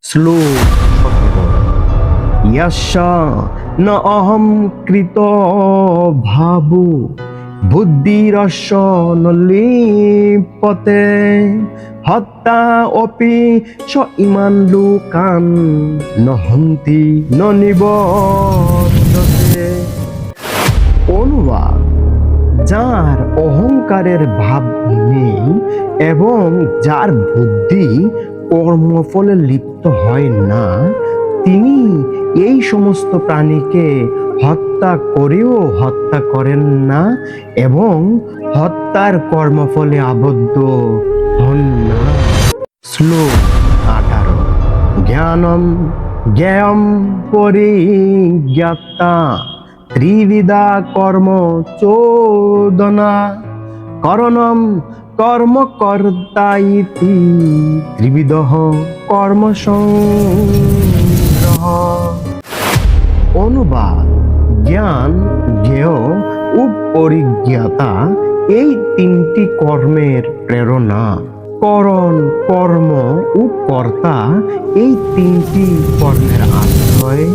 শ্লোক 17 ইয়াস্যা ন অহং কৃত ভাবু বুদ্ধিরস্য ন লিপ্যতে হত্যা অপি চ ইমান লোকান ন হন্তি ন নিবর্ততে। অনুবাদ: যার অহংকারের ভাব নেই এবং যার বুদ্ধি কর্মফলে লিপ্ত হয় না, তিনি এই সমস্ত প্রাণীকে হত্যা করেও হত্যা করেন না এবং হত্যার কর্মফলে আবদ্ধ হন না। শ্লোক 18 জ্ঞানম জ্ঞেয়ম পরিজ্ঞাতা ত্রিবিধা কর্ম চোদনা করণম কর্ম কর্তা ইতি ত্রিবিধঃ কর্ম সংগ্রহ। অনুবাদ: জ্ঞান, জ্ঞেয় ও পরিজ্ঞাতা এই তিনটি কর্মের প্রেরণা। করণ, কর্ম ও কর্তা এই তিনটি কর্মের আশ্রয়।